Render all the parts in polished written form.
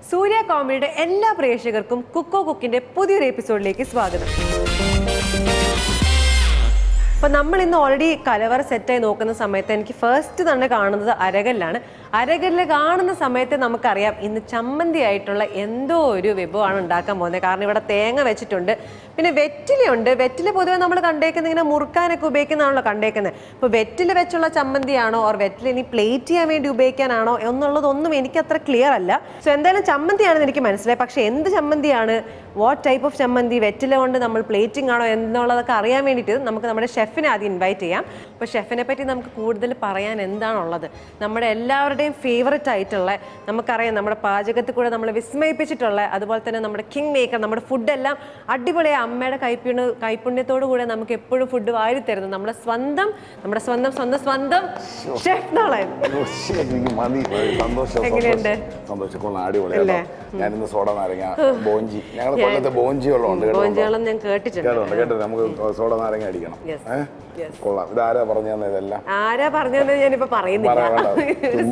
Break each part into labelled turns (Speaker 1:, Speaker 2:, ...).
Speaker 1: സൂര്യ കോമഡിയുടെ എല്ലാ പ്രേക്ഷകർക്കും കുക്കോ കുക്കിന്റെ പുതിയൊരു എപ്പിസോഡിലേക്ക് സ്വാഗതം. അപ്പം നമ്മൾ ഇന്ന് ഓൾറെഡി കലവറ സെറ്റായി നോക്കുന്ന സമയത്ത് എനിക്ക് ഫസ്റ്റ് തന്നെ കാണുന്നത് അരകല്ലാണ്. അരകല്ല് കാണുന്ന സമയത്ത് നമുക്കറിയാം ഇന്ന് ചമ്മന്തി ആയിട്ടുള്ള എന്തോ ഒരു വിഭവമാണ് ഉണ്ടാക്കാൻ പോകുന്നത്. കാരണം ഇവിടെ തേങ്ങ വെച്ചിട്ടുണ്ട്, പിന്നെ വെറ്റിലയുണ്ട്. വെറ്റില പൊതുവെ നമ്മൾ കണ്ടേക്കുന്നത് ഇങ്ങനെ മുറുക്കാനൊക്കെ ഉപയോഗിക്കുന്നതാണല്ലോ കണ്ടേക്കുന്നത്. ഇപ്പോൾ വെറ്റില വെച്ചുള്ള ചമ്മന്തിയാണോ ഓർ വെറ്റില ഇനി പ്ലേറ്റ് ചെയ്യാൻ വേണ്ടി ഉപയോഗിക്കാനാണോ എന്നുള്ളതൊന്നും എനിക്ക് അത്ര ക്ലിയർ അല്ല. സോ എന്തായാലും ചമ്മന്തിയാണെന്ന് എനിക്ക് മനസ്സിലായി. പക്ഷേ എന്ത് ചമ്മന്തിയാണ്, വാട്ട് ടൈപ്പ് ഓഫ് ചമ്മന്തി, വെറ്റില കൊണ്ട് നമ്മൾ പ്ലേറ്റിംഗ് ആണോ എന്നുള്ളതൊക്കെ അറിയാൻ വേണ്ടിയിട്ട് നമുക്ക് നമ്മുടെ ഷെഫിനെ ആദ്യം ഇൻവൈറ്റ് ചെയ്യാം. അപ്പോൾ ഷെഫിനെ പറ്റി നമുക്ക് കൂടുതൽ പറയാൻ എന്താണുള്ളത്, നമ്മുടെ എല്ലാവരുടെയും ഫേവററ്റ് ആയിട്ടുള്ള, നമുക്കറിയാം നമ്മുടെ പാചകത്തിൽ കൂടെ നമ്മൾ വിസ്മയിപ്പിച്ചിട്ടുള്ള, അതുപോലെ തന്നെ നമ്മുടെ കിങ് മേക്കർ, നമ്മുടെ ഫുഡെല്ലാം അടിപൊളിയായി അമ്മയുടെ കൈപുണ്യത്തോടു കൂടെ നമുക്ക് എപ്പോഴും ഫുഡ് വാരി തരുന്നത് നമ്മുടെ സ്വന്തം ഷെഫ് നാളെ. എങ്ങനെയുണ്ട്?
Speaker 2: ഞാനിന്ന് സോഡ നാരങ്ങ ബോഞ്ചി, ഞങ്ങൾ കൊല്ലത്തെ ബോഞ്ചികളും ഞാൻ കേട്ടിട്ടുണ്ട്. നമുക്ക് സോഡ നാരങ്ങ അടിക്കണം. കൊള്ളാം. ഇതാരാ പറഞ്ഞു തന്നെ? ഇതെല്ലാം
Speaker 1: ആരാ പറഞ്ഞത് ഞാനിപ്പോ പറയുന്നില്ല,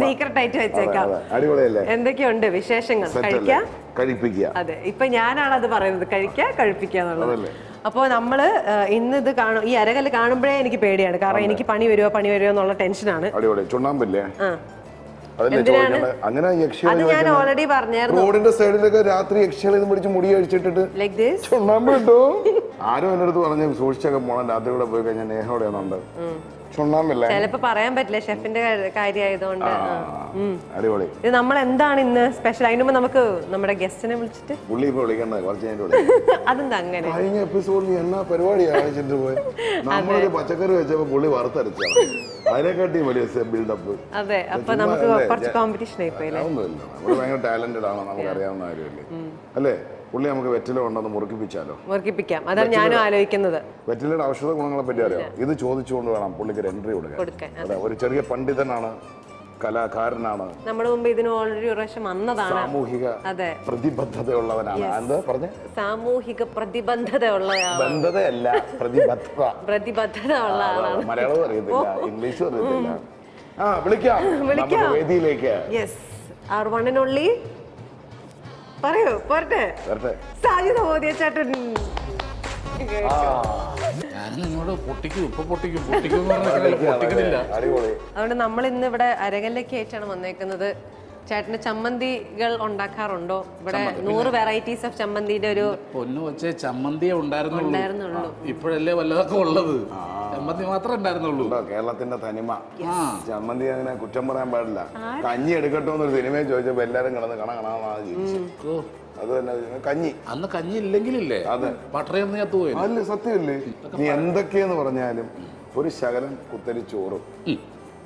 Speaker 1: സീക്രട്ട് ആയിട്ട് വെച്ചേക്കാം.
Speaker 2: അടിപൊളിയല്ലേ?
Speaker 1: എന്തൊക്കെയുണ്ട് വിശേഷങ്ങൾ?
Speaker 2: കഴിപ്പിക്കുക.
Speaker 1: അതെ, ഇപ്പൊ ഞാനാണ് അത് പറയുന്നത്, കഴിക്കുക എന്നുള്ളത്. അപ്പോൾ നമ്മള് ഇന്ന് ഇത് കാണും, ഈ അരകല്ല് കാണുമ്പോഴേ എനിക്ക് പേടിയാണ്. കാരണം എനിക്ക് പണി വരുമോ എന്നുള്ള ടെൻഷനാണ്.
Speaker 2: അടിപൊളി ചുണ്ണാമ്പില്ലേ?
Speaker 1: അത് ഞാൻ ഓൾറെഡി പറഞ്ഞായിരുന്നു.
Speaker 2: റോഡിന്റെ സൈഡിലൊക്കെ രാത്രി യക്ഷികളെ പിടിച്ച് മുടി അഴിച്ചിട്ടിട്ട് ചുണ്ണാമ്പ് കിട്ടോ? ആരും എന്റെ അടുത്ത് പറഞ്ഞു സൂക്ഷിച്ചൊക്കെ പോണം, രാത്രി കൂടെ പോയി കഴിഞ്ഞാൽ നേഹോടെയാണുണ്ട്. ചുണ്ണാമ്പല്ലേ?
Speaker 1: ചിലപ്പോ പറയാൻ പറ്റില്ല, ഷെഫിന്റെ കാര്യമായതുകൊണ്ട്.
Speaker 2: അടിപൊളി.
Speaker 1: ഇത് നമ്മൾ എന്താണ് ഇന്ന് സ്പെഷ്യൽ? അതിന് മുമ്പ് നമുക്ക് നമ്മുടെ ഗസ്റ്റിനെ വിളിച്ചിട്ട്
Speaker 2: പുള്ളി ഇപ്പൊ വിളിക്കണ്ടേ? കുറച്ച്
Speaker 1: അതെന്താ അങ്ങനെ?
Speaker 2: കഴിഞ്ഞ എപ്പിസോഡിൽ എന്നാ പരിപാടിയാ കാണിച്ചിട്ട് പോയി. നമ്മളൊരു പച്ചക്കറി വെച്ചപ്പോ പുള്ളി വറുത്തരച്ചാണ്, അതിനെക്കാട്ടി വലിയ ബിൽഡപ്പ്.
Speaker 1: അതെ, അപ്പൊ നമുക്ക് കുറച്ച് കോമ്പറ്റീഷൻ ആയിപ്പോയില്ലേ?
Speaker 2: ഒന്നുമില്ല, നമ്മള് ഭയങ്കര ടാലന്റഡ് ആണ്, നമുക്ക് അറിയാവുന്ന കാര്യമല്ലേ അല്ലേ? പുള്ളി നമുക്ക് വെറ്റില കൊണ്ടൊന്ന്
Speaker 1: മുറുക്കിപ്പിക്കാം. അതാണ് ഞാനും ആലോചിക്കുന്നത്.
Speaker 2: വെറ്റിലയുടെ ഔഷധ ഗുണങ്ങളെ പറ്റി അറിയാം. ഇത് ചോദിച്ചുകൊണ്ട് വേണം പുള്ളിക്ക് ഒരു എൻട്രി കൊടുക്കാൻ. ഒരു ചെറിയ പണ്ഡിതനാണ്, കലാകാരനാണ്,
Speaker 1: നമ്മുടെ മുമ്പ് ഇതിന് ഓൾറെഡി ഒരു പ്രാവശ്യം വന്നതാണ്.
Speaker 2: സാമൂഹിക പ്രതിബദ്ധതയുള്ളവനാണ്. എന്താ പറഞ്ഞ?
Speaker 1: സാമൂഹിക പ്രതിബദ്ധതയുള്ള പ്രതിബദ്ധത ഉള്ള ആളാണ്.
Speaker 2: മലയാളവും അറിയത്തില്ല, ഇംഗ്ലീഷും അറിയത്തില്ല. വിളിക്കാം വേദിയിലേക്ക്.
Speaker 1: Yes, our one and only. പറയൂ, പോരട്ടെ. സാജിദ് മോദിയ ചേട്ടൻ. അതുകൊണ്ട് നമ്മൾ ഇന്ന് ഇവിടെ അരകല്ലേക്ക് ആയിട്ടാണ് വന്നേക്കുന്നത്. ചേട്ടന് ചമ്മന്തികൾ ഉണ്ടാക്കാറുണ്ടോ? ഇവിടെ 100 വെറൈറ്റീസ് ഓഫ് ചമ്മന്തിയുടെ ഒരു
Speaker 3: പൊന്നു വെച്ച ചമ്മന്തിയെ ഉണ്ടായിരുന്നുള്ളൂ. ഇപ്പോഴല്ലേ വല്ലതൊക്കെ ഉള്ളത്, ചമ്മന്തി മാത്രമേ ഉണ്ടായിരുന്നുള്ളൂ.
Speaker 2: കേരളത്തിന്റെ തനിമ. ചമ്മന്തി അങ്ങനെ കുറ്റം പറയാൻ പാടില്ല. കഞ്ഞി എടുക്കട്ടോ എന്നൊരു സിനിമയിൽ ചോദിച്ചപ്പോ എല്ലാരും കിടന്ന് കണാണ് ജീവിച്ചു. അത് തന്നെ കഞ്ഞി.
Speaker 3: അന്ന് കഞ്ഞി ഇല്ലെങ്കിലില്ലേ
Speaker 2: അതെ
Speaker 3: പട്ടറയൊന്നും ചത്തുപോയി.
Speaker 2: അല്ല, സത്യമല്ലേ? നീ എന്തൊക്കെയെന്ന് പറഞ്ഞാലും ഒരു ശകലം കുത്തരി ചോറും,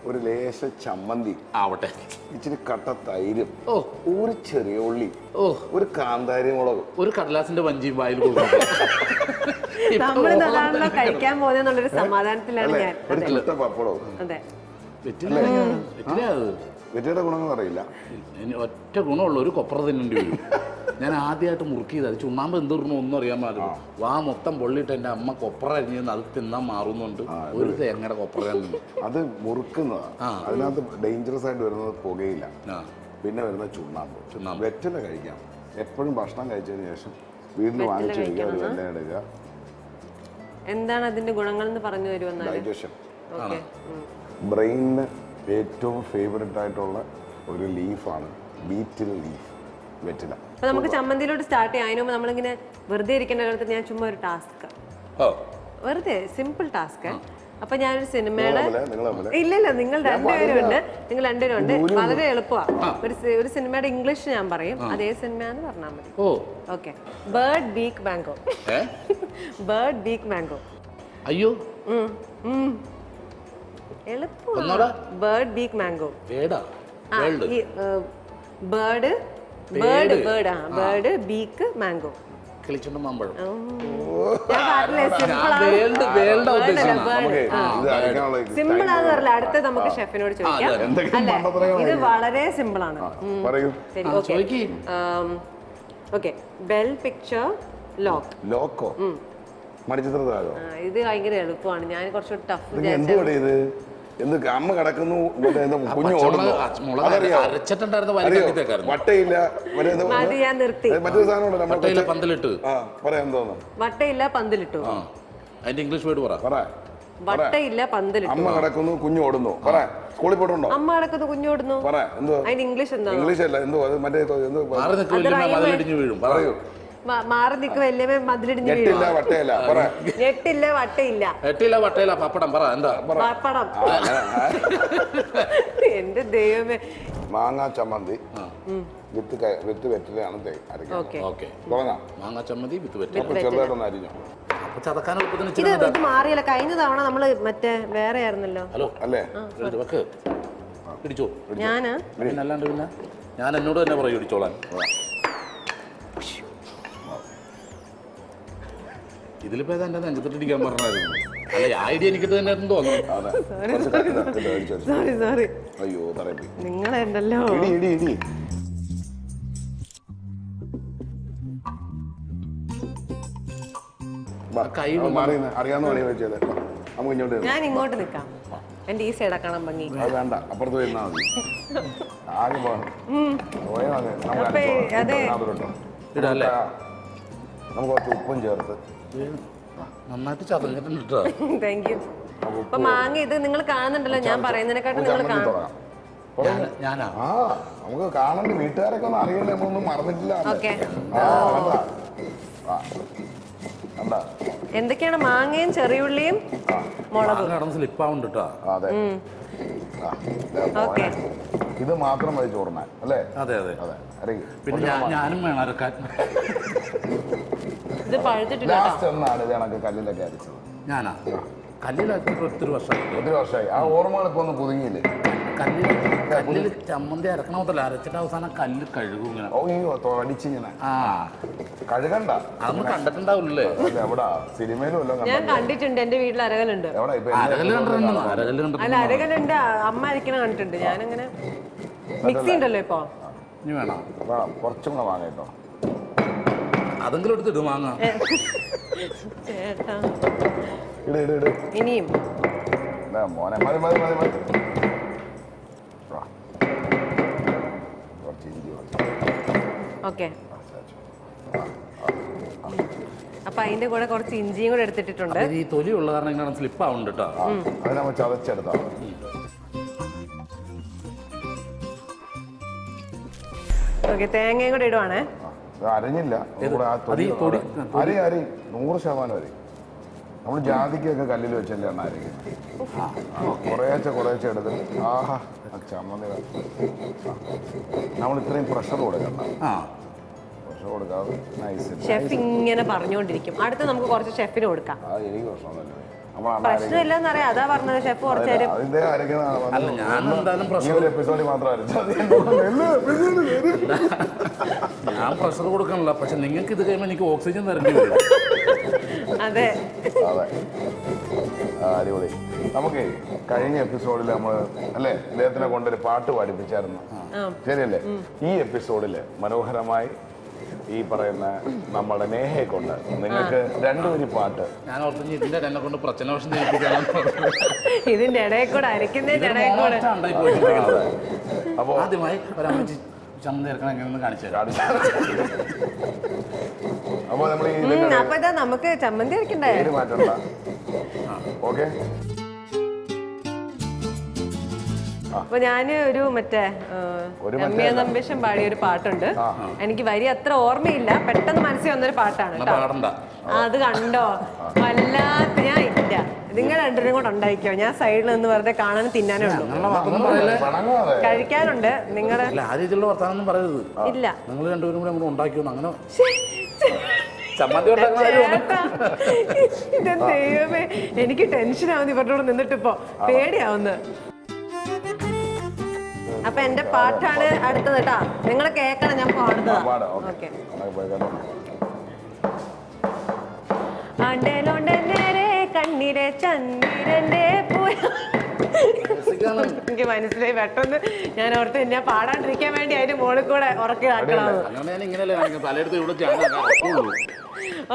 Speaker 2: ഒരു ലേശ ചമ്മന്തി ആവട്ടെ, ഇച്ചിരി കട്ട തൈരും, ഒരു ചെറിയ ഉള്ളി, ഒരു കാന്താരി മുളക്,
Speaker 3: ഒരു കടലാസിന്റെ വഞ്ചിയും വായിൽ
Speaker 1: കഴിക്കാൻ പോകുന്നുള്ളൊരു സമാധാനത്തിലാണ് ഞാൻ.
Speaker 2: ഒരു ചുട്ട പപ്പടവും.
Speaker 1: അതെ,
Speaker 2: വെറ്റിലയുടെ ഗുണങ്ങൾ അറിയില്ല.
Speaker 3: ഒറ്റ ഗുണമുള്ള ഒരു കൊപ്ര തിന്നേണ്ടി വരും. ഞാൻ ആദ്യമായിട്ട് മുറുക്കിയത് അത് ചുണ്ണാമ്പ് എന്തിടണോ ഒന്നും അറിയാൻ പാടില്ല. വാ മൊത്തം പൊള്ളിട്ട് എൻ്റെ അമ്മ കൊപ്ര അരിഞ്ഞ് അത് തിന്നാൻ മാറുന്നുണ്ട്. ഒരു തേങ്ങയുടെ കൊപ്ര
Speaker 2: അത് മുറുക്കുന്നതാണ്. അതിനകത്ത് ഡേഞ്ചറസ് ആയിട്ട് വരുന്നത് പുകയില്ല, പിന്നെ വരുന്ന ചുണ്ണാമ്പ്. വെറ്റില കഴിക്കാം. എപ്പോഴും ഭക്ഷണം കഴിച്ചതിന് ശേഷം വീട്ടിൽ വാങ്ങിച്ചു കഴിക്കുക, ഒരു വെല്ല എടുക്കുക.
Speaker 1: എന്താണ് അതിന്റെ ഗുണങ്ങൾ എന്ന് പറഞ്ഞു തരുമെന്ന്?
Speaker 2: ഡൈജഷൻ, ബ്രെയിനിന് ഏറ്റവും ഫേവററ്റ് ആയിട്ടുള്ള ഒരു ലീഫാണ് ബീറ്റിൽ ലീഫ്, വെറ്റില.
Speaker 1: അപ്പൊ നമുക്ക് ചമ്മന്തിയിലോട്ട് സ്റ്റാർട്ട് ചെയ്യാം. അതിന് മുമ്പ് നമ്മളിങ്ങനെ വെറുതെ ഇരിക്കേണ്ട കാലത്ത് ഞാൻ ചുമ്മാ ഒരു ടാസ്ക്, വെറുതെ സിമ്പിൾ ടാസ്ക്. അപ്പൊ ഞാനൊരു സിനിമയുടെ ഇല്ല നിങ്ങൾ രണ്ടുപേരും ഉണ്ട് വളരെ എളുപ്പമാണ്. ഒരു സിനിമയുടെ ഇംഗ്ലീഷ് ഞാൻ പറയും, അതേ സിനിമയാന്ന് പറഞ്ഞാൽ മതി. Okay. Bird beak mango. Bird beak mango.
Speaker 3: അയ്യോ,
Speaker 1: എളുപ്പമാണ്. Bird beak mango. Bird beak mango. Simple ആണെന്ന് പറയില്ല. അടുത്ത നമുക്ക് ഷെഫിനോട് ചോദിക്കാം. അല്ലെ, ഇത് വളരെ സിമ്പിൾ ആണ്. ഓക്കെ. Bell picture loco. ഇത് ഭയങ്കര എളുപ്പമാണ്. ഞാൻ കുറച്ച് ടഫ്.
Speaker 2: എന്ത് അമ്മ കിടക്കുന്നു മറ്റേ എന്താ കുഞ്ഞു
Speaker 3: പച്ചമുളക്
Speaker 2: ഓടുന്നു
Speaker 3: മുളക്
Speaker 2: അതറിയാവോ?
Speaker 3: അരച്ചിട്ടുണ്ടായിരുന്ന
Speaker 2: അറിയോ?
Speaker 3: വലിയ
Speaker 2: വട്ടയില്ല മറ്റേ എന്താ
Speaker 1: മതി, ഞാൻ നിർത്തി.
Speaker 2: മറ്റൊരു സാധനം ഉണ്ട് നമ്മുടെ
Speaker 3: വട്ടയില പന്തലിട്ട്
Speaker 2: പറയാൻ തോന്നുന്നു
Speaker 1: വട്ടയില്ല പന്തലിട്ടു.
Speaker 3: ആ അതിന്റെ ഇംഗ്ലീഷ് വേർഡ് പറ.
Speaker 2: പറ
Speaker 1: വട്ടയില്ല പന്തലിട്ടു.
Speaker 2: അമ്മ കിടക്കുന്നു കുഞ്ഞു ഓടുന്നു പറ. സ്കൂളിൽ പോയിട്ടുണ്ടോ?
Speaker 1: അമ്മ കിടക്കുന്നു കുഞ്ഞോടുന്നു.
Speaker 2: പറ എന്തോ
Speaker 1: അതിന്റെ ഇംഗ്ലീഷ് എന്താ?
Speaker 2: ഇംഗ്ലീഷ് അല്ല എന്തോ അത് മറ്റേ എന്തോ
Speaker 3: മാറി നിൽക്ക് വലിയ മതിലിടിഞ്ഞ് വീഴും.
Speaker 2: പറയൂ.
Speaker 1: മാറി നിൽക്ക് വല്യമ്മ മതിലിടിഞ്ഞ് വീഴും.
Speaker 2: ഞെട്ടില്ല വട്ടയില്ല പറ.
Speaker 1: ഞെട്ടില്ല വട്ടയില്ല.
Speaker 3: എട്ടില വട്ടയില പപ്പടം പറ. എന്താ
Speaker 1: പപ്പടം. എന്റെ ദൈവമേ.
Speaker 2: മാങ്ങാ ചമ്മന്തി വിത്ത് വെറ്റിലാണ്
Speaker 1: ഓക്കെ.
Speaker 3: ഓക്കെ
Speaker 2: തുടങ്ങാം.
Speaker 3: മാങ്ങ ചമ്മന്തി വിത്ത് പറ്റും.
Speaker 2: അപ്പൊ ചെറുതായിട്ടൊന്ന് അരിഞ്ഞോ.
Speaker 3: അപ്പൊ ചതക്കാൻ എളുപ്പത്തിന്
Speaker 1: ഇത് ഇത് മാറിയല്ല. കഴിഞ്ഞ തവണ നമ്മള് മറ്റേ വേറെ ആയിരുന്നല്ലോ.
Speaker 3: ഹലോ
Speaker 2: അല്ലേ
Speaker 3: വെക്ക് ഇടിച്ചോ.
Speaker 1: ഞാനാ
Speaker 3: പിന്നെ അല്ലാണ്ട് പിന്നെ ഞാൻ എന്നോട് തന്നെ പറയും ഇടിച്ചോളാൻ. ഇതിലിപ്പോ ഏതാ എന്റെ നെഞ്ചത്തിട്ടിരിക്കാൻ പറഞ്ഞായിരുന്നു. അല്ല ഈ ഐഡിയ എനിക്കിട്ട് തന്നെ തോന്നുന്നു.
Speaker 2: അതെ കുറച്ച് കട്ടില്ല, അടിച്ചോ.
Speaker 1: Sorry sorry.
Speaker 2: അയ്യോ തറയപ്പി
Speaker 1: നിങ്ങളുണ്ടല്ലോ.
Speaker 2: ഇടി ഇടി ഇടി.
Speaker 3: കൈ
Speaker 2: മാറി അറിയാവുന്ന പണി വെച്ചത് നമുക്ക് ഇങ്ങോട്ട്
Speaker 1: ഞാൻ ഇങ്ങോട്ട് നിക്കാം. എന്റെ ഈ സൈഡ് കാണാൻ ഭംഗി.
Speaker 2: അത് വേണ്ട അപ്പുറത്ത് വരുന്നാൽ മതി. ആകെ പോയാൽ മതി.
Speaker 1: അപ്പൊ അതെ.
Speaker 3: ഇടല്ലേ
Speaker 2: നമുക്ക് കുറച്ച് ഉപ്പും ചേർത്ത്
Speaker 3: നന്നായിട്ട് ചതഞ്ഞിട്ടുണ്ട് കേട്ടോ.
Speaker 1: Thank you. അപ്പൊ മാങ്ങ ഇത് നിങ്ങൾ കാണുന്നുണ്ടല്ലോ, ഞാൻ പറയുന്നതിനെക്കാട്ടും നിങ്ങൾ
Speaker 3: ഞാനാ
Speaker 2: ആ നമുക്ക് കാണണ്ട. വീട്ടുകാരൊക്കെ ഒന്ന് അറിയണ്ടേ, നമ്മളൊന്നും മറന്നിട്ടില്ല.
Speaker 1: ഓക്കെ.
Speaker 2: കണ്ടാ
Speaker 1: എന്തൊക്കെയാണ്? മാങ്ങയും ചെറിയുള്ളിയും മുളകും.
Speaker 3: കടന്ന് സ്ലിപ്പാവുണ്ട് കേട്ടോ.
Speaker 2: അതെ
Speaker 1: ഓക്കെ.
Speaker 2: ഇത് മാത്രം മതി ചോറിനാൻ അല്ലേ?
Speaker 3: അതെ അതെ
Speaker 2: അതെ അരക്ക്.
Speaker 3: പിന്നെ ഞാനും വേണം അരക്കാൻ.
Speaker 1: ഇത് പഴുത്തിട്ടില്ല.
Speaker 2: ലാസ്റ്റ് എന്നാണ് ഇത് കണക്ക് കല്ലിലൊക്കെ അരച്ചത്?
Speaker 3: ഞാനാ കല്ലിലാക്കി ഒത്തിരി വർഷമായി.
Speaker 2: ഒത്തിരി വർഷമായി. ആ ഓർമ്മകൾ ഇപ്പൊ ഒന്ന് പുതുങ്ങിയില്ലേ?
Speaker 3: കല്ലിൽ ചമ്മന്തി അരക്കണമല്ല, അരച്ചിട്ട് അവസാനം കല്ല് കഴുകും ഇങ്ങനെ.
Speaker 2: അയ്യോ അടിച്ചിങ്ങനെ.
Speaker 3: ആ
Speaker 2: കഴുകണ്ട.
Speaker 3: അതൊന്നും കണ്ടിട്ടുണ്ടാവില്ലേ?
Speaker 2: അല്ല എവിടെ സിനിമയിലും എല്ലാം
Speaker 1: ഞാൻ കണ്ടിട്ടുണ്ട്. എന്റെ വീട്ടിൽ അരകലുണ്ട്.
Speaker 2: എവിടെ ഇപ്പൊ
Speaker 3: അരകല്ല് കണ്ടിട്ടുണ്ടോ? അരകല്ല്
Speaker 1: അല്ല
Speaker 3: കണ്ടിട്ടുണ്ട്.
Speaker 1: അരകലുണ്ട്. അമ്മ അരക്കണ കണ്ടിട്ടുണ്ട്. ഞാനങ്ങനെ മിക്സി ഉണ്ടല്ലോ ഇപ്പൊ.
Speaker 3: ഇനി വേണം
Speaker 2: കുറച്ചും കൂടെ വാങ്ങ കേട്ടോ.
Speaker 3: അതെങ്കിലും എടുത്തിട്ട് വാങ്ങാം.
Speaker 1: ചേട്ടാ
Speaker 2: ഇട് ഇട് ഇട്.
Speaker 1: ഇനിയും
Speaker 2: മോനെ മതി മതി മതി മതി. കുറച്ച് ഇഞ്ചി
Speaker 1: ഓക്കെ. അപ്പൊ അതിന്റെ കൂടെ കുറച്ച് ഇഞ്ചിയും കൂടെ എടുത്തിട്ടുണ്ട്.
Speaker 3: ഈ തൊലി ഉള്ള കാരണം ഇങ്ങനെ സ്ലിപ്പ് ആവുന്നുണ്ട് കേട്ടോ.
Speaker 2: അത് നമ്മൾ ചതച്ചെടുത്താൽ
Speaker 1: ഓക്കെ. തേങ്ങയും കൂടെ ഇടുവാണേ.
Speaker 2: അരഞ്ഞില്ല. അരി 100% അരി. നമ്മൾ ജാതിക്കൊക്കെ കല്ലിൽ വെച്ചല്ലേ എണ്ണ അരയ്ക്കുന്നത്. കുറേശ്ശെ എടുത്ത് ആഹാ ചമ്മന്തി. നമ്മൾ ഇത്രയും പ്രഷർ കൊടുക്കണ്ട. പ്രഷർ കൊടുക്കാതെ നൈസ്.
Speaker 1: ഷെഫ് ഇങ്ങനെ പറഞ്ഞുകൊണ്ടിരിക്കും. അടുത്ത് നമുക്ക് കുറച്ച് ഷെഫിന് കൊടുക്കാം.
Speaker 2: എനിക്ക് പ്രശ്നമൊന്നുമില്ല.
Speaker 1: പ്രശ്നമില്ലെന്നറിയാം. അതാ പറഞ്ഞത് ഷെഫ് കുറച്ച് നേരം.
Speaker 2: അതിന്റെ
Speaker 3: അല്ല ഞാൻ എന്തായാലും പ്രഷർ
Speaker 2: എപ്പിസോഡിൽ മാത്രം അരച്ചാൽ
Speaker 3: ഞാൻ പ്രഷർ കൊടുക്കണില്ല. പക്ഷെ നിങ്ങൾക്ക് ഇത് കഴിയുമ്പോൾ എനിക്ക് ഓക്സിജൻ തരേണ്ടി വരും.
Speaker 1: അതെ
Speaker 2: അതെ അടിപൊളി. നമുക്ക് കഴിഞ്ഞ എപ്പിസോഡിൽ നമ്മൾ അല്ലേ ഇദ്ദേഹത്തിനെ കൊണ്ടൊരു പാട്ട് പാടിപ്പിച്ചായിരുന്നു. ശരിയല്ലേ? ഈ എപ്പിസോഡില് മനോഹരമായി ഈ പറയുന്ന നമ്മുടെ നേഹയെ കൊണ്ട് നിങ്ങൾക്ക് രണ്ടുപേരും പാട്ട്.
Speaker 3: ഞാൻ ഓർത്ത് ഇതിന്റെ എന്നെ കൊണ്ട് പ്രശ്നവശം ചെയ്യിപ്പിക്കണം.
Speaker 1: ഇതിന്റെ ഇടയിൽ കൂടെ അരക്കുന്നതിന്റെ ഇടയിൽ കൂടെ.
Speaker 2: അപ്പോ
Speaker 3: ആദ്യമായി ഒരമ്മച്ചി ചമ്മന്തി ഇറക്കണം എങ്ങനെയൊന്ന് കാണിച്ചു തരാം.
Speaker 2: അപ്പൊ നമ്മൾ
Speaker 1: അപ്പൊ ഇതാ നമുക്ക് ചമ്മന്തി അരക്കണ്ടേ?
Speaker 2: പേര് മാറ്റണ്ട. ഓക്കെ.
Speaker 1: അപ്പൊ ഞാന് ഒരു മറ്റേ രമ്യ നമ്പീശൻ പാടിയ ഒരു പാട്ടുണ്ട്. എനിക്ക് വരി അത്ര ഓർമ്മയില്ല. പെട്ടെന്ന് മനസ്സിൽ വന്നൊരു പാട്ടാണ് കേട്ടോ. അത് കണ്ടോ? വല്ലാത്ത ഞാൻ ഇല്ല. നിങ്ങൾ രണ്ടുപേരും കൂടെ ഉണ്ടായിക്കോ. ഞാൻ സൈഡിൽ നിന്ന് വെറുതെ കാണാനും തിന്നാനേ ഉള്ളൂ. കഴിക്കാനുണ്ട്. നിങ്ങളുടെ
Speaker 3: വർത്താനം പറയരുത്.
Speaker 1: ഇല്ല.
Speaker 3: നിങ്ങൾ രണ്ടുപേരും കൂടെ നമ്മൾ ഉണ്ടാക്കിയോ അങ്ങനെ
Speaker 1: ദൈവമേ, എനിക്ക് ടെൻഷൻ ആവുന്നു ഇവരുടെ നിന്നിട്ട് ഇപ്പോ പേടിയാവുന്നു. അപ്പൊ എന്റെ പാട്ടാണ് അടുത്തത് കേട്ടാ. നിങ്ങൾ കേക്കണം, ഞാൻ പാടുന്നതാ. ഓക്കെ. ആണ്ടേലോണ്ടെ നേരെ കണ്ണിരെ ചന്ദ്രന്റെ പൂയ. എനിക്ക് മനസ്സിലായി പെട്ടെന്ന്. ഞാൻ ഓർത്ത് എന്നെ പാടാണ്ടിരിക്കാൻ വേണ്ടി അതിന്റെ മോളിൽ കൂടെ ഉറക്കി ആക്കണമെന്ന്.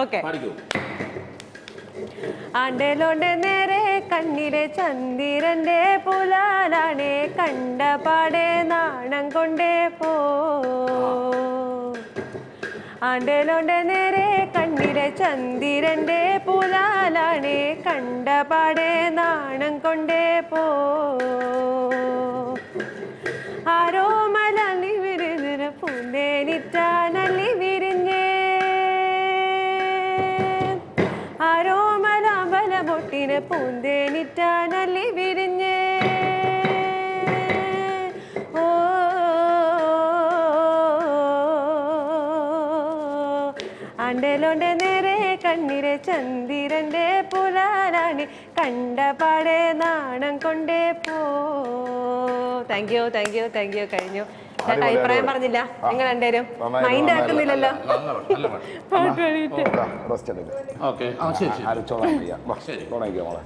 Speaker 1: ഓക്കെ. ആണ്ടേലോണ്ടെ നേരെ കണ്ണിലെ ചന്ദിരന്റെ പുലാലാണേ കണ്ടപാടെ നാണം കൊണ്ടേ പോ ആണ്ടേലോന്റെ നേരെ കണ്ണിലെ ചന്ദിരന്റെ പുലാലാണേ കണ്ടപാടെ നാണം കൊണ്ടേ പോ ആരോ മലി വിരുന്നിന് പൂന്തേനിറ്റാനല്ലി വിരിഞ്ഞേ ആരോ മലാമ്പല പൊട്ടിന് പൂന്തേനിറ്റാനല്ലി വിരിഞ്ഞേ ഓ ആണ്ടേലോന്റെ നേരെ കണ്ണിലെ ചന്ദിരന്റെ പുലാലാണ് കണ്ടപാടെ നാണം കൊണ്ടേ പോ. താങ്ക് യു കഴിഞ്ഞു. ചേട്ടാ അഭിപ്രായം പറഞ്ഞില്ല, നിങ്ങൾ രണ്ടുപേരും മൈൻഡ് ആക്കുന്നില്ലല്ലോ.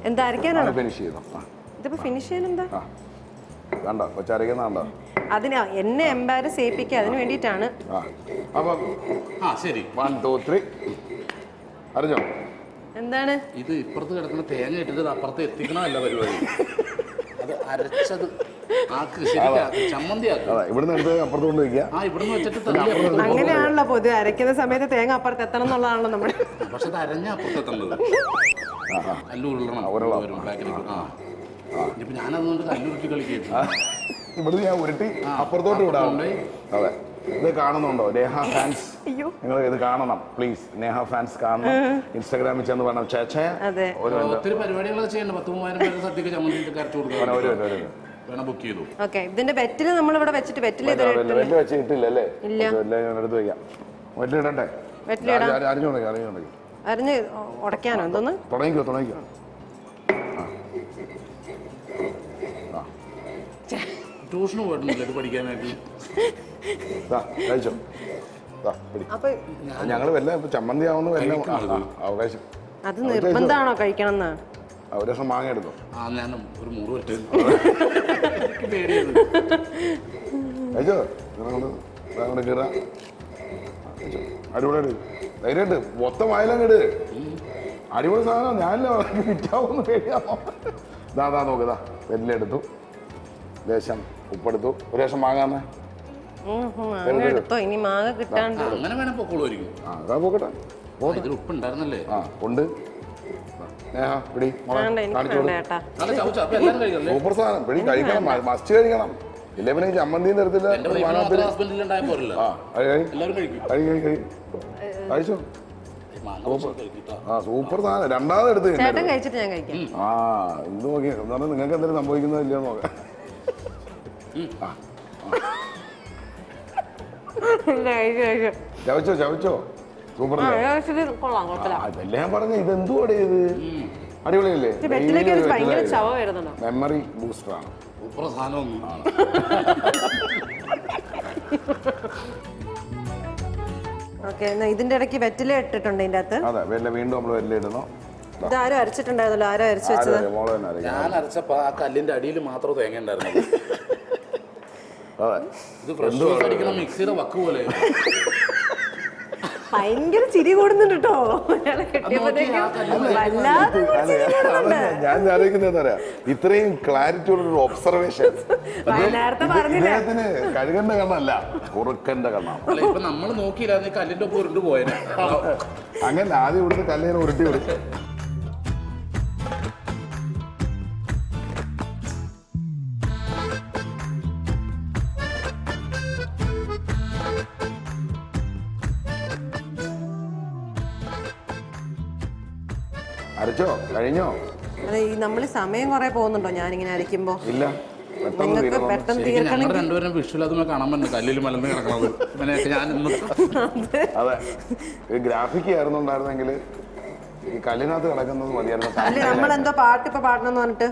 Speaker 1: എന്താ അരയ്ക്കാനാണോ? ഇതിപ്പോ ഫിനിഷ് ചെയ്യാൻ എന്താ അതിനാ എന്നെ എംബാരസ് ചെയ്യിപ്പിക്കുക, അതിന് വേണ്ടിയിട്ടാണ്.
Speaker 2: അറിഞ്ഞോ
Speaker 1: എന്താണ്
Speaker 3: ഇത്? ഇപ്പുറത്ത് കിടക്കുന്ന തേങ്ങ ഇട്ടിട്ട് അപ്പുറത്ത് എത്തിക്കണമല്ല പരിപാടി. അത് അരച്ചത് ചമ്മന്തി
Speaker 1: അങ്ങനെയാണല്ലോ പൊതുവെ അരയ്ക്കുന്ന സമയത്ത് തേങ്ങ അപ്പുറത്ത് എത്തണം എന്നുള്ളതാണല്ലോ നമ്മുടെ.
Speaker 3: പക്ഷെ അത് അരഞ്ഞ അപ്പുറത്ത് എത്തേണ്ടത്. കല്ലുരുളണം. ഇപ്പൊ ഞാനതുകൊണ്ട് കല്ലുരുട്ടി കളിക്കും.
Speaker 2: ഇവിടുന്ന് ഞാൻ ഉരുട്ടി അപ്പുറത്തോട്ട് വിടാം. അതെ, ഇത് കാണുന്നുണ്ടോ നേഹ ഫാൻസ്? നിങ്ങൾ ഇത് കാണണം പ്ലീസ്. നേഹ ഫാൻസ് കാണണം. ഇൻസ്റ്റാഗ്രാമിൽ ചെന്ന് വേണം ചേച്ചേ.
Speaker 3: ഒത്തിരി പരിപാടികളൊക്കെ ചെയ്യണം. 10,000 പേര് സദ്യക്ക് ചമ്മന്തി കരച്ചു കൊടുക്കണം. വേണം ബുക്ക് ചെയ്തു.
Speaker 1: ഓക്കെ, ഇതിന്റെ വെറ്റില് നമ്മൾ ഇവിടെ വെച്ചിട്ട് വെറ്റില്
Speaker 2: വെച്ചിട്ടില്ലല്ലേ? ഇല്ല, എടുത്ത് വെക്കാം. വെറ്റിലിടട്ടെ?
Speaker 1: അരിഞ്ഞ് ഉടയ്ക്കാനോ എന്തോന്ന്?
Speaker 2: തുടങ്ങിക്കോ.
Speaker 3: ട്യൂഷന് പോയിട്ടില്ല ഇത് പഠിക്കാനായിട്ട്.
Speaker 2: കഴിച്ചോ. ഞങ്ങള് വല്ല ചമ്മന്തി ആവുന്ന വല്ല അവകാശം.
Speaker 1: അത് നിർബന്ധമാണോ കഴിക്കണം എന്ന്?
Speaker 2: ഒരു ദിവസം മാങ്ങ എടുത്തോ.
Speaker 3: ഞാനും ഒരു 100
Speaker 2: കഴിച്ചോ. കീറ അടിപൊളി ധൈര്യമായിട്ട് മൊത്തം വായിലും കേട്. അടിപൊളി സാധനം. ഞാനല്ല വിറ്റാവുന്ന പേടിയാണോ? ഇതാ നോക്കതാ. വെല്ലെടുത്തു, ലേശം ഉപ്പെടുത്തു, ഒരു ലേശം മാങ്ങാന്ന്
Speaker 1: എടുത്തോ. ഇനി മാങ്ങ കിട്ടാണ്ട്
Speaker 3: അങ്ങനെ വേണം പൊക്കോളുമായിരിക്കും.
Speaker 2: അതാ പോക്കട്ടെ.
Speaker 3: ഉപ്പ് ഉണ്ടായിരുന്നല്ലേ?
Speaker 2: ഉണ്ട്. സൂപ്പർ സാധനം. പിടി കഴിക്കണം, മസ്റ്റ് കഴിക്കണം. ഇല്ലേ പിന്നെ ചമ്മന്തിയും തരത്തില്ല. കഴിച്ചോ. സൂപ്പർ സാധനം. രണ്ടാമത് എടുത്ത്
Speaker 1: കഴിച്ചിട്ട് ഞാൻ കഴിക്കാം.
Speaker 2: ഇത് നോക്കി നിങ്ങൾക്ക് എന്തെങ്കിലും സംഭവിക്കുന്നതില്ലോ നോക്കാം. ചവച്ചോ. സൂപ്പർ. അതല്ലേ ഞാൻ പറഞ്ഞ ഇതെന്തുകൂടെ ഇത് അടിപൊളിയല്ലേ? മെമ്മറി ബൂസ്റ്റർ ആണ്.
Speaker 3: സൂപ്പർ സാധനം.
Speaker 1: ഇതിന്റെ ഇടയ്ക്ക് വെറ്റില ഇട്ടിട്ടുണ്ട് ഇതിന്റെ അകത്ത്.
Speaker 2: അതെ, വീണ്ടും നമ്മൾ വെല്ല ഇടുന്നു.
Speaker 1: ഇതാരും അരച്ചിട്ടുണ്ടായിരുന്നല്ലോ. ആരോ അരച്ചു വെച്ചത്?
Speaker 3: ഞാൻ അരച്ചപ്പോ ആ കല്ലിന്റെ അടിയിൽ മാത്രം തേങ്ങ ഉണ്ടായിരുന്നു. ഇത് ഫ്രഷ് അടിക്കുന്ന മിക്സിയുടെ വക്ക് പോലെ.
Speaker 1: ഭയങ്കര ചിരി കൂടുന്നുണ്ട് കേട്ടോ.
Speaker 2: ഞാൻ ആലോചിക്കുന്നറിയാം, ഇത്രയും ക്ലാരിറ്റിയുള്ള ഒരു ഒബ്സർവേഷൻ കഴുകന്റെ കണ്ണല്ല, കുറുക്കന്റെ കണ്ണാണ്.
Speaker 3: ഇപ്പൊ നമ്മൾ നോക്കിയില്ല, കല്ലിന്റെ ഒപ്പം ഉരുണ്ട് പോയത്.
Speaker 2: അങ്ങനെ ആദ്യം ഇവിടുന്ന് കല്ലിനെ ഉരുട്ടി കൊടുക്കും. അരച്ചോ? കഴിഞ്ഞോ?
Speaker 1: അതെ, നമ്മൾ സമയം കുറെ പോകുന്നുണ്ടോ ഞാനിങ്ങനെ അരയ്ക്കുമ്പോ?
Speaker 2: ഇല്ല,
Speaker 1: നിങ്ങൾക്ക് പെട്ടെന്ന് തീർക്കണമെങ്കിൽ
Speaker 3: രണ്ടുപേരും വിഷ്വൽ അതും കാണാൻ പറ്റും. കല്ലിൽ മലന്ന് കിടക്കണത്.
Speaker 2: അതെ, ഗ്രാഫിക് ആയിരുന്നുണ്ടായിരുന്നെങ്കിൽ ഈ കല്ലിനകത്ത് കിടക്കുന്നത് മതിയായിരുന്നു.
Speaker 1: നമ്മളെന്തോ പാട്ട് ഇപ്പൊ പാടണം പറഞ്ഞിട്ട്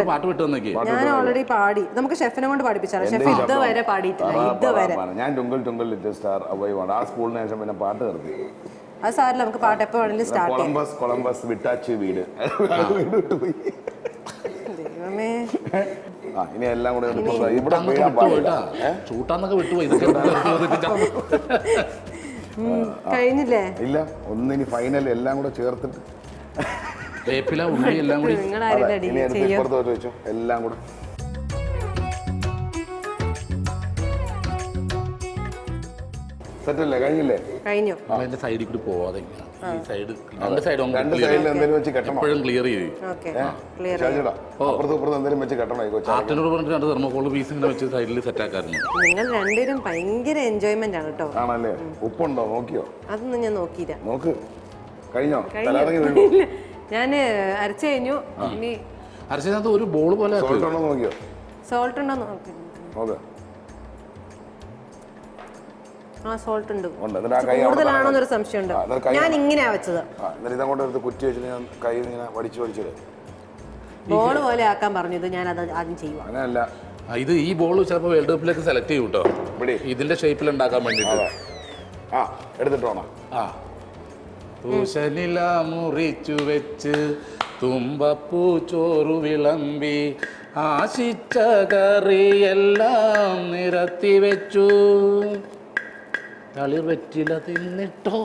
Speaker 3: പാട്ട് വിട്ടു.
Speaker 1: ഞാൻ ഓൾറെഡി പാടി. നമുക്ക് ഷെഫിനെ കൊണ്ട് പാടിപ്പിച്ചാലോ? ഷെഫ് ഇതുവരെ പാടിയിട്ടില്ല. ഇതുവരെ
Speaker 2: ഞാൻ ട്വിങ്കിൾ ട്വിങ്കിൾ ലിറ്റിൽ സ്റ്റാർ അവൈവാണ്. ആ സ്കൂളിന് ശേഷം പിന്നെ പാട്ട് നിർത്തി.
Speaker 1: അത് സാറില്ല, നമുക്ക് പാട്ട് എപ്പോ വേണമെങ്കിലും സ്റ്റാർട്ട് ചെയ്യാം.
Speaker 2: കൊളംബസ് വിട്ടാച്ച് വീട് വിട്ടുപോയി.
Speaker 1: ദൈവമേ,
Speaker 2: ഇനി എല്ലാം കൂടെ
Speaker 3: ചൂട്ടാന്നൊക്കെ വിട്ടുപോയി.
Speaker 1: കഴിഞ്ഞില്ലേ?
Speaker 2: ഇല്ല, ഒന്നിനി ഫൈനൽ എല്ലാം കൂടെ ചേർത്തിട്ട്
Speaker 3: വേപ്പില ഉള്ളി എല്ലാം കൂടി
Speaker 1: നിങ്ങളാരും അടി
Speaker 2: ഇനി എടുത്ത്
Speaker 1: ചെയ്യും.
Speaker 2: ഇപ്പുറത്തോട്ട് വെച്ചു എല്ലാം കൂടെ. സെറ്റല്ലേ? കഴിഞ്ഞില്ലേ?
Speaker 1: കഴിഞ്ഞു.
Speaker 3: അതിന്റെ സൈഡിൽ കൂടി പോവാതെ ഇങ്ങനെ. ഈ സൈഡ് രണ്ട് സൈഡും
Speaker 2: രണ്ട് സൈഡിൽ എന്തെങ്കിലും വെച്ച് കെട്ടണം.
Speaker 3: എപ്പോഴും ക്ലിയർ ചെയ്യും.
Speaker 1: Okay clear.
Speaker 2: ഷാജിടാ, അപ്പുറത്ത് ഇപ്പുറത്ത് എന്തെങ്കിലും വെച്ച് കെട്ടണം ഈ കൊച്ചാ.
Speaker 3: ആർട്ടിനോട് പറഞ്ഞിട്ട് രണ്ട് തെർമോക്കോൾ പീസ് ഇങ്ങനെ വെച്ച് സൈഡിൽ സെറ്റ് ആക്കാറുണ്ട്.
Speaker 1: നിങ്ങൾ രണ്ടുപേരും ഭയങ്കര എൻജോയ്മെന്റ് ആണ് കേട്ടോ.
Speaker 2: ആണല്ലേ? ഉപ്പുണ്ടോ നോക്കിയോ?
Speaker 1: അതൊന്നും ഞാൻ നോക്കിയില്ല.
Speaker 2: നോക്ക്. കഴിഞ്ഞോ? തലകറങ്ങി വീണു.
Speaker 1: ഞാൻ അരച്ചു കഴിഞ്ഞു. ഇനി
Speaker 3: അരച്ചതിനകത്ത് ഒരു ബോൾ പോലെ
Speaker 2: സോൾട്ട് ഉണ്ടോ നോക്കിയോ?
Speaker 1: സോൾട്ട് ഉണ്ടോ നോക്കി.
Speaker 2: നോക്ക്.
Speaker 1: ആ സോൾട്ട് ഉണ്ട്.
Speaker 2: ഉണ്ട്. എന്നിട്ട് ആ കൈ
Speaker 1: കൂടുതലാണോന്നൊരു സംശയമുണ്ട്. ഞാൻ ഇങ്ങനെയാ വെച്ചത്.
Speaker 2: എന്നിട്ട് ഇതങ്ങോട്ട് എടുത്ത് കുറ്റി വെച്ചിട്ട് ഞാൻ കൈ ഇങ്ങനെ വടിച്ചിട്.
Speaker 1: ബോൾ പോലെ ആക്കാൻ പറഞ്ഞത് ഞാൻ അത് ആദ്യം ചെയ്യുക.
Speaker 2: അങ്ങനെയല്ല,
Speaker 3: ഇത് ഈ ബോൾ ചിലപ്പോൾ വേൾഡ് കപ്പിലേക്ക് സെലക്ട് ചെയ്യും കേട്ടോ.
Speaker 2: ഇവിടെ
Speaker 3: ഇതിന്റെ ഷേപ്പിൽ ഉണ്ടാക്കാൻ വേണ്ടിയിട്ട്.
Speaker 2: ആ എടുത്തിട്ടോണോ?
Speaker 3: ആ തൂശനില മുറിച്ചു വെച്ച് തുമ്പപ്പൂ ചോറു വിളമ്പി ആശിച്ച കറിയെല്ലാം നിരത്തി വെച്ചു. തളിർ വെറ്റില തിന്നിട്ടോ.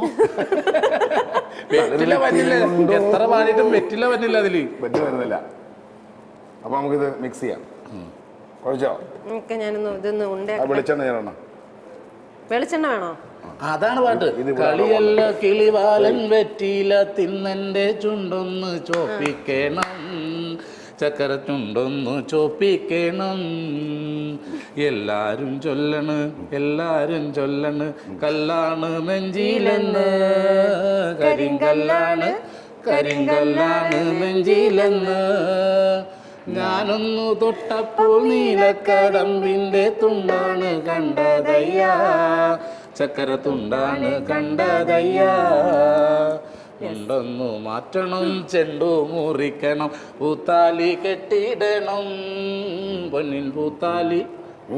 Speaker 3: വെറ്റില വന്നില്ല, എത്ര പാടിയിട്ടും വെറ്റില വന്നില്ല അതില്.
Speaker 2: വെറ്റി വരുന്നില്ല. അപ്പൊ നമുക്കിത് മിക്സ് ചെയ്യാം. കുഴച്ചോ?
Speaker 1: ഒക്കെ ഞാനൊന്ന് ഇതൊന്ന്
Speaker 2: ആ വെളിച്ചെണ്ണ ചേരണം.
Speaker 1: വെളിച്ചെണ്ണ വേണോ?
Speaker 3: അതാണ് പാട്ട്. കളിയല്ല കിളിവാലൻ വെറ്റില തിന്നെന്റെ ചുണ്ടൊന്ന് ചോപ്പിക്കണം, ചക്കര ചുണ്ടൊന്ന് ചോപ്പിക്കണം. എല്ലാരും ചൊല്ലണ് എല്ലാരും ചൊല്ലണ് കല്ലാണ് നെഞ്ചിലെന്ന്, കരിങ്കല്ലാണ് കരിങ്കല്ലാണ് നെഞ്ചിലെന്ന്. ഞാനൊന്നു തൊട്ടപ്പോൾ നീലക്കടമ്പിന്റെ തുണ്ടാണ് കണ്ടതയ്യാ, ചക്കര തുണ്ടാണ് കണ്ടതയ്യാ. ഉണ്ടൊന്നു മാറ്റണം, ചെണ്ടു മുറിക്കണം, പൂത്താലി കെട്ടിയിടണം, പൊന്നിൻ പൂത്താലി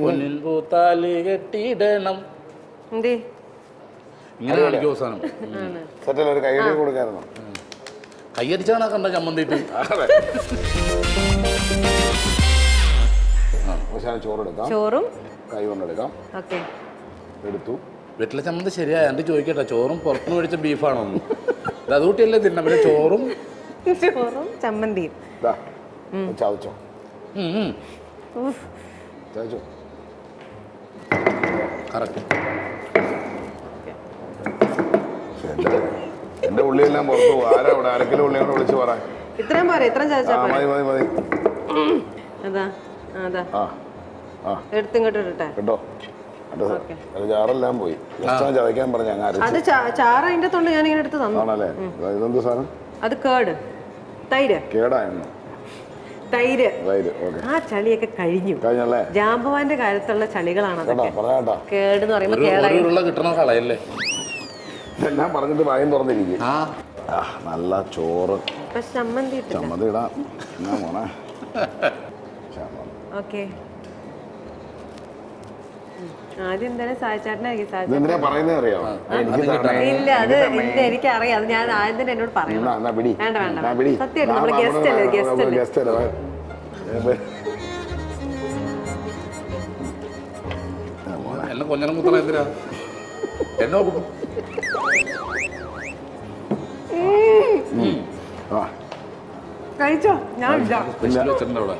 Speaker 3: പൊന്നിൻ പൂത്താലി കെട്ടിയിടണം. ഇങ്ങനെ കളിക്കും അവസാനം.
Speaker 2: സെറ്റല്ല, ഒരു കൈയടി കൊടുക്കായിരുന്നു.
Speaker 3: കയ്യടിച്ചാണ് കണ്ട ചമ്മന്തിട്ട്.
Speaker 2: ചോറെടുക്കാം,
Speaker 1: ചോറും
Speaker 2: കൈ കൊണ്ടെടുക്കാം.
Speaker 1: ഓക്കെ
Speaker 2: എടുത്തു.
Speaker 3: വീട്ടിലെ ചമ്മന്തി ശരിയായ എൻ്റെ ചോദിക്കട്ടെ, ചോറും പുറത്തുനിന്ന് മേടിച്ച ബീഫാണോ? അതുകൂട്ടിയല്ലേ തിന്ന, പിന്നെ ചോറും
Speaker 1: ചമ്മന്തിയും
Speaker 2: ചവച്ചോ ചവച്ചോ.
Speaker 3: കറക്റ്റ്.
Speaker 2: എന്റെ ഉള്ളിയെല്ലാം പുറത്തു പോകും. ആരാ ഇവിടെ? ആരെങ്കിലും ഉള്ളിയോട് വിളിച്ചു പറയാൻ.
Speaker 1: ഇത്രയും പോരെ? ഇത്രയും ചതച്ചാ പോരെ?
Speaker 2: മതി മതി മതി.
Speaker 1: അതാ അതാ
Speaker 2: ആ ആ
Speaker 1: എടുത്തിങ്ങോട്ട് ഇട്ടെ
Speaker 2: കേട്ടോ. ചാറെല്ലാം പോയി. ചതയ്ക്കാൻ പറഞ്ഞ
Speaker 1: അത് ചാറ് അതിന്റെ തൊണ്ട് ഞാൻ ഇങ്ങനെ എടുത്ത് തന്നു.
Speaker 2: ആണല്ലേ? ഇതെന്ത് സാധനം?
Speaker 1: അത് കേട് തൈര്.
Speaker 2: കേടായിരുന്നു
Speaker 1: തൈര്.
Speaker 2: തൈര്. ഓക്കെ.
Speaker 1: ആ ചളിയൊക്കെ കഴിഞ്ഞു.
Speaker 2: കഴിഞ്ഞല്ലേ?
Speaker 1: ജാമ്പവാന്റെ കാലത്തുള്ള ചളികളാണ് അതൊക്കെ.
Speaker 2: പറയാട്ടാ.
Speaker 1: കേട് എന്ന് പറയുമ്പോ കേടായി.
Speaker 3: കിട്ടണ കളയല്ലേ?
Speaker 2: ഇതെല്ലാം പറഞ്ഞിട്ട് വായും തുറന്നിരിക്കും. നല്ല ചോറ്.
Speaker 1: ചമ്മന്തി
Speaker 2: ചമ്മന്തി ഇടാം. എന്നാ മോനെ.
Speaker 1: ഓക്കെ. ആദ്യം എന്തായാലും സായിച്ചാട്ടനായിരിക്കും.
Speaker 2: ഇതെന്തിനാ പറയുന്നത് അറിയാമോ?
Speaker 1: ഇല്ല അത് ഇല്ല എനിക്കറിയാം. അത് ഞാൻ ആദ്യം തന്നെ എന്നോട് പറയണം. വേണ്ട വേണ്ട, സത്യമായിട്ട് നമ്മള് ഗസ്റ്റ് അല്ലേ? ഗസ്റ്റ് അല്ലേ?
Speaker 3: എന്നെ കൊഞ്ഞനം കുത്തണ എന്തിനാ? എന്നോ
Speaker 1: കഴിച്ചോ? ഞാൻ ഇല്ല.
Speaker 3: സ്പെഷ്യൽ വെച്ചിട്ടുണ്ട് അവിടെ.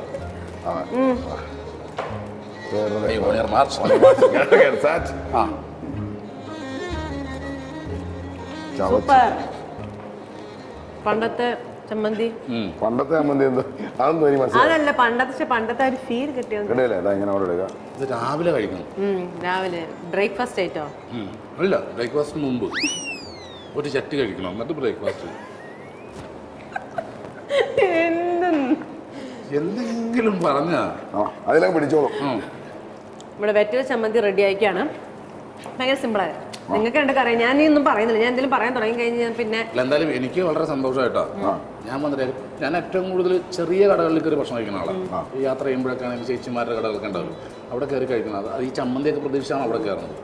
Speaker 1: സൂപ്പർ. പണ്ടത്തെ ചമ്മന്തി.
Speaker 2: പണ്ടത്തെ ചമ്മന്തി എന്തോ അതൊന്നും എനിക്ക് മനസ്സിലായി.
Speaker 1: അതല്ല പണ്ടത്തെ ഒരു ഫീൽ കിട്ടിയത്.
Speaker 2: ഇങ്ങനെ അവിടെ എടുക്കുക.
Speaker 3: ഇത് രാവിലെ കഴിക്കണം.
Speaker 1: രാവിലെ ബ്രേക്ക്ഫാസ്റ്റ് ആയിട്ടോ?
Speaker 3: അല്ല, ബ്രേക്ക്ഫാസ്റ്റിന് മുമ്പ് ഒരു ചട്ടി കഴിക്കണം, എന്നിട്ട് ബ്രേക്ക്ഫാസ്റ്റ്. എന്തെങ്കിലും പറഞ്ഞാ
Speaker 2: അതിലൊക്കെ പിടിച്ചോളും.
Speaker 1: ഇവിടെ വെറ്റില ചമ്മന്തി റെഡി ആയിക്കാണ്. ഭയങ്കര സിമ്പിളാണ്. നിങ്ങൾക്ക് രണ്ടൊക്കെ അറിയാം. ഞാൻ ഒന്നും പറയുന്നില്ല. ഞാൻ എന്തെങ്കിലും പറയാൻ തുടങ്ങി കഴിഞ്ഞാൽ പിന്നെ
Speaker 3: എന്തായാലും എനിക്ക് വളരെ സന്തോഷമായിട്ടാ. ഞാൻ വന്നിട്ട് ഞാൻ ഏറ്റവും കൂടുതൽ ചെറിയ കടകളിൽ കയറി ഭക്ഷണം കഴിക്കുന്ന ആളാണ്. ഈ യാത്ര ചെയ്യുമ്പോഴൊക്കെയാണെങ്കിൽ ചേച്ചിമാരുടെ കടകളൊക്കെ ഉണ്ടാവും, അവിടെ കയറി കഴിക്കുന്നത്. അത് ഈ ചമ്മന്തിയൊക്കെ പ്രതീക്ഷിച്ചാണ് അവിടെ കയറുന്നത്.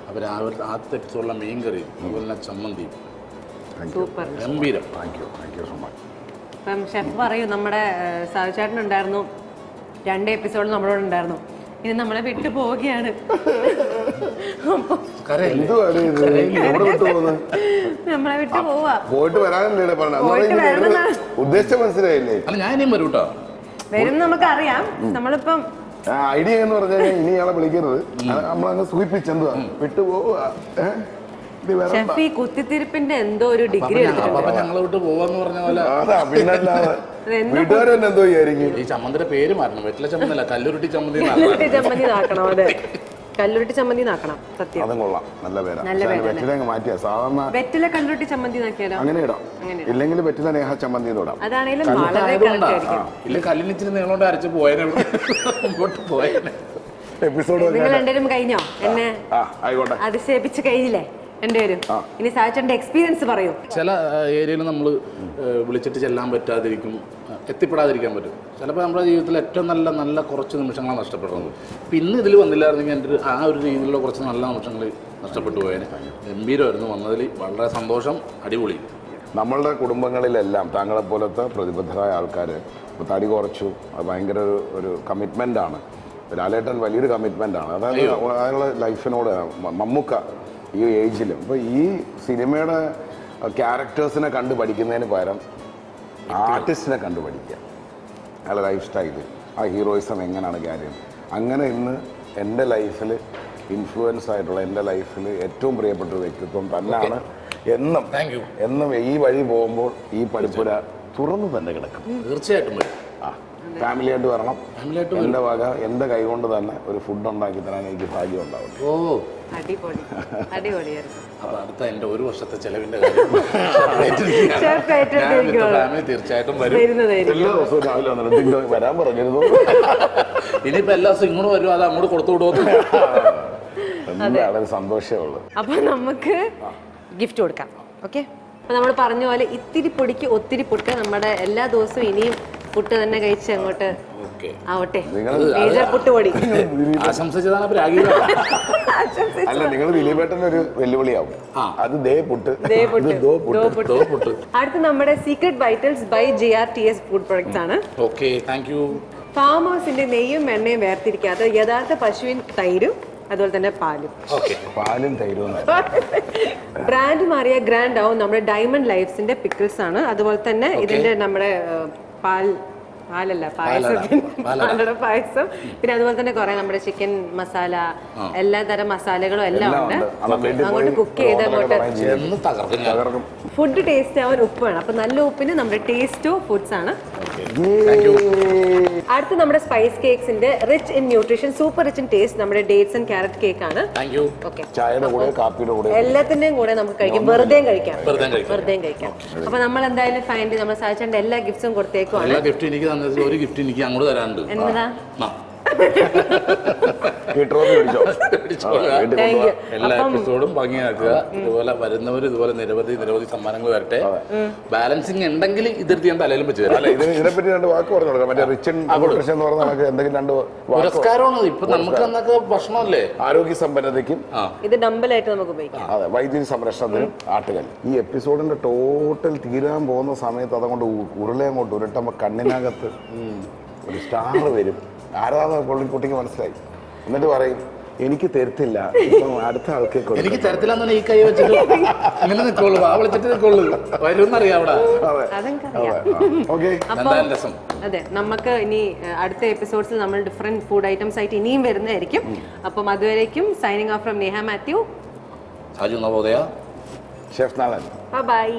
Speaker 3: അപ്പോൾ രാവിലെ ആദ്യത്തെ എപ്പിസോഡിലെ മീൻ കറി, അതുപോലെ തന്നെ ചമ്മന്തി
Speaker 1: സൂപ്പർ
Speaker 3: ഗംഭീരം.
Speaker 2: Thank you so much.
Speaker 1: ഇപ്പം ഷെഫ് പറയൂ, നമ്മുടെ സാവിച്ചേട്ടനുണ്ടായിരുന്നു 2 എപ്പിസോഡ് നമ്മളോട് ഉണ്ടായിരുന്നു. ഇനി നമ്മളെ വിട്ടു പോവുകയാണ്.
Speaker 2: എന്തുവാണ് ഇത്? എവിടെ വിട്ടു പോകുന്നത്?
Speaker 1: നമ്മളെ വിട്ടു പോവാ.
Speaker 2: പോയിട്ട് വരാനല്ലേ പറഞ്ഞ? ഉദ്ദേശം മനസ്സിലായില്ലേ?
Speaker 3: അല്ല ഞാൻ ഇനിയും വരും കേട്ടോ.
Speaker 1: വരും നമുക്കറിയാം. നമ്മളിപ്പം
Speaker 2: ഐഡിയ എന്ന് പറഞ്ഞാൽ ഇനി ഇയാളെ വിളിക്കരുത്, നമ്മളങ്ങ് സൂചിപ്പിച്ചെന്തുവാ വിട്ടു പോവുക.
Speaker 1: ഷെഫി കുത്തിത്തിരിപ്പിന്റെ എന്തോ ഒരു ഡിഗ്രി
Speaker 3: അപ്പൊ ഞങ്ങളെ വിട്ട് പോവാന്ന് പറഞ്ഞ പോലെ.
Speaker 2: പിന്നല്ലാതെ വീട്ടുകാരും എന്തോ വിചാരിക്കും.
Speaker 3: ഈ ചമ്മന്തിയുടെ പേര് മാറ്റണം. വെറ്റില ചമ്മന്തി അല്ല, കല്ലുരുട്ടി ചമ്മന്തി.
Speaker 1: ചമ്മന്തി നാക്കണം. അതെ, കല്ലുരുട്ടി ചമ്മന്തി നാക്കണം. സത്യം,
Speaker 2: അതും കൊള്ളാം, നല്ല പേരാ. വെറ്റില മാറ്റിയ സാധാരണ
Speaker 1: വെറ്റില കല്ലുരുട്ടി ചമ്മന്തി നാക്കിയാലോ?
Speaker 2: അങ്ങനെ ഇടാം, ഇല്ലെങ്കിൽ വെറ്റില നേഹ ചമ്മന്തി ഇടാം.
Speaker 1: അതാണെങ്കിലും വളരെ correct ആയിരിക്കും.
Speaker 3: ഇല്ല കല്ലിനിച്ചിരി നീളോണ്ട് അരച്ച് പോയനെ മുമ്പോട്ട് പോയനെ.
Speaker 2: എപ്പിസോഡ്
Speaker 1: നിങ്ങൾ രണ്ടുപേരും കഴിഞ്ഞോ? എന്നെ
Speaker 2: ആയിക്കോട്ടെ,
Speaker 1: അതിശയിപ്പിച്ച് കഴിഞ്ഞില്ലേ രണ്ടുപേരും? ഇനി സാച്ചന്റെ എക്സ്പീരിയൻസ് പറയൂ.
Speaker 3: ചില ഏരിയയിൽ നമ്മൾ വിളിച്ചിട്ട് ചെല്ലാൻ പറ്റാതിരിക്കും, എത്തിപ്പെടാതിരിക്കാൻ പറ്റും. ചിലപ്പോൾ നമ്മുടെ ജീവിതത്തിൽ ഏറ്റവും നല്ല നല്ല കുറച്ച് നിമിഷങ്ങളാണ് നഷ്ടപ്പെടുന്നത്. പിന്നെ ഇതിൽ വന്നില്ലായിരുന്നെങ്കിൽ എൻ്റെ ആ ഒരു രീതിയിലുള്ള കുറച്ച് നല്ല നിമിഷങ്ങൾ നഷ്ടപ്പെട്ടു പോയതിന്. ഗംഭീരമായിരുന്നു, വന്നതിൽ വളരെ സന്തോഷം, അടിപൊളി.
Speaker 2: നമ്മളുടെ കുടുംബങ്ങളിലെല്ലാം താങ്കളെ പോലത്തെ പ്രതിബദ്ധരായ ആൾക്കാർ തടി കുറച്ചു. അത് ഭയങ്കര ഒരു കമ്മിറ്റ്മെൻ്റാണ്. ലാലേട്ടൻ വലിയൊരു കമ്മിറ്റ്മെൻ്റാണ്. അതായത് അയാളുടെ ലൈഫിനോട് മമ്മൂക്ക ഈ ഏജിലും. അപ്പോൾ ഈ സിനിമയുടെ ക്യാരക്ടേഴ്സിനെ കണ്ടു പഠിക്കുന്നതിന് പകരം ആർട്ടിസ്റ്റിനെ കണ്ടു പഠിക്കുക. അയാളുടെ ലൈഫ് സ്റ്റൈല്, ആ ഹീറോയിസം എങ്ങനെയാണ് കാര്യം. അങ്ങനെ ഇന്ന് എൻ്റെ ലൈഫിൽ ഇൻഫ്ലുവൻസ് ആയിട്ടുള്ള, എൻ്റെ ലൈഫിൽ ഏറ്റവും പ്രിയപ്പെട്ട ഒരു വ്യക്തിത്വം തന്നെയാണ്. എന്നും ഈ വഴി പോകുമ്പോൾ ഈ പടിപ്പുര തുറന്നു തന്നെ കിടക്കും.
Speaker 3: തീർച്ചയായിട്ടും വരും.
Speaker 2: ഫാമിലിയായിട്ട് വരണം. എൻ്റെ വക എൻ്റെ കൈകൊണ്ട് തന്നെ ഒരു ഫുഡ് ഉണ്ടാക്കി തരാൻ എനിക്ക് ഭാഗ്യം ഉണ്ടാവും.
Speaker 1: അടിപൊളി, അടിപൊളിയായിരുന്നു.
Speaker 3: അപ്പൊ അടുത്ത എൻ്റെ ഒരു വർഷത്തെ ചെലവിന്റെ ഫാമിലി തീർച്ചയായിട്ടും വരും.
Speaker 2: എല്ലാ ദിവസവും രാവിലെ വന്നിട്ട് വരാൻ പറഞ്ഞിരുന്നു.
Speaker 3: ഇനിയിപ്പോ എല്ലാ ദിവസവും ഇങ്ങോട്ട് വരും, അത് അങ്ങോട്ട് കൊടുത്തു വിടുമോ?
Speaker 2: വളരെ സന്തോഷമേ ഉള്ളൂ.
Speaker 1: അപ്പൊ നമുക്ക് ഗിഫ്റ്റ് കൊടുക്കാം. ഓക്കെ, അപ്പൊ നമ്മൾ പറഞ്ഞ പോലെ ഇത്തിരി പൊടിക്ക് ഒത്തിരി പുട്ട്. നമ്മുടെ എല്ലാ ദിവസവും ഇനിയും പുട്ട് തന്നെ കഴിച്ച് അങ്ങോട്ട് ആവട്ടെ. മേജർ പുട്ടുപൊടി
Speaker 3: ആശംസിച്ചതാണ്.
Speaker 2: അല്ല, നിങ്ങൾ ദിലീപേട്ടൻ ഒരു വെല്ലുവിളിയാവും. അത് ദേ പുട്ട്.
Speaker 1: അടുത്ത നമ്മുടെ secret vitals by JRTS food products ആണ്.
Speaker 3: Okay, thank you.
Speaker 1: ഫാം ഹൗസിന്റെ നെയ്യും എണ്ണയും വേർതിരിക്കാതെ യഥാർത്ഥ പശുവിൻ തൈരും അതുപോലെ തന്നെ
Speaker 2: പാലും തൈരും.
Speaker 1: ബ്രാൻഡ് മാറിയ ഗ്രാൻഡ് ആവും നമ്മുടെ ഡയമണ്ട് ലൈഫ്സിന്റെ പിക്കിൾസ് ആണ്. അതുപോലെ തന്നെ ഇതിന്റെ നമ്മുടെ പാലല്ല പായസം, പായസം. പിന്നെ അതുപോലെ തന്നെ കുറെ നമ്മുടെ ചിക്കൻ മസാല, എല്ലാ തരം മസാലകളും എല്ലാം ഉണ്ട്. അങ്ങോട്ട് കുക്ക് ചെയ്ത് അങ്ങോട്ട് ഫുഡ് ടേസ്റ്റ് ആവാൻ ഉപ്പ് വേണം. അപ്പൊ നല്ല ഉപ്പിന് നമ്മുടെ ടേസ്റ്റോ ഫുഡ്സ് ആണ്. അടുത്ത് നമ്മുടെ സ്പൈസ് കേക്സിന്റെ rich in nutrition, super rich in taste നമ്മുടെ ഡേറ്റ്സ് ആൻഡ് ക്യാരറ്റ് കേക്ക് ആണ്. എല്ലാത്തിന്റെയും കൂടെ നമുക്ക് കഴിക്കാം, വെറുതെ കഴിക്കാം. അപ്പൊ നമ്മൾ എന്തായാലും ഫൈൻഡ് നമ്മൾ സാധിച്ചേണ്ട എല്ലാ ഗിഫ്റ്റ്സും കൊടുത്തേക്കുവാണ്.
Speaker 3: ഒരു ഗിഫ്റ്റ് എനിക്ക് അങ്ങോട്ട് തരാനുണ്ട്.
Speaker 1: എന്നതാ?
Speaker 3: എല്ലാ എപ്പിസോഡും ഭംഗിയാക്കുക. ഇതുപോലെ വരുന്നവർ ഇതുപോലെ നിരവധി സമ്മാനങ്ങൾ വരട്ടെ. ബാലൻസിങ് ഉണ്ടെങ്കിൽ ഇതെടുത്ത് ഞാൻ തലയിലും വെച്ച് തരാം.
Speaker 2: ഇതിനെപ്പറ്റി രണ്ട് വാക്ക് പറഞ്ഞു കൊടുക്കാം. മറ്റേ റിച്ച് എന്ന് പറഞ്ഞാൽ എന്തെങ്കിലും രണ്ട്
Speaker 3: പുരസ്കാരമാണ്. ഇപ്പൊ നമുക്ക് എന്നൊക്കെ ഭക്ഷണമല്ലേ,
Speaker 2: ആരോഗ്യ സമ്പന്നതയ്ക്കും
Speaker 1: ഇത് ഡംബലായിട്ട് നമുക്ക് ഉപയോഗിക്കാം.
Speaker 2: അതെ, വൈദ്യുതി സംരക്ഷണത്തിനും ആട്ടുകൽ. ഈ എപ്പിസോഡിന്റെ ടോട്ടൽ തീരാൻ പോകുന്ന സമയത്ത് അതുകൊണ്ട് ഉരുളയങ്ങോട്ട് ഉരുട്ടുമ്പോൾ കണ്ണിനകത്ത് ഒരു സ്റ്റാർ വരും. ആരാധന കുട്ടിക്ക് മനസ്സിലായി. എന്നിട്ട് പറയും എനിക്ക് തരത്തില്ല, അടുത്ത ആൾക്ക്
Speaker 3: എനിക്ക് തരത്തില്ല. ഈ കൈ വെച്ചിട്ട് ഇങ്ങനെ നിൽക്കുള്ളൂ, ആ വിളിച്ചിട്ട് നിൽക്കുള്ളൂ. വരുമെന്നറിയാം അവിടെ.
Speaker 1: അതെ, നമുക്ക് ഇനി അടുത്ത എപ്പിസോഡ്സിൽ നമ്മൾ ഡിഫറെന്റ് ഫുഡ് ഐറ്റംസ് ആയിട്ട് ഇനിയും വരുന്നതായിരിക്കും. അപ്പം അതുവരേക്കും signing off from Neha Mathew,
Speaker 3: Saju Navodaya,
Speaker 2: chef Nalan.
Speaker 1: By.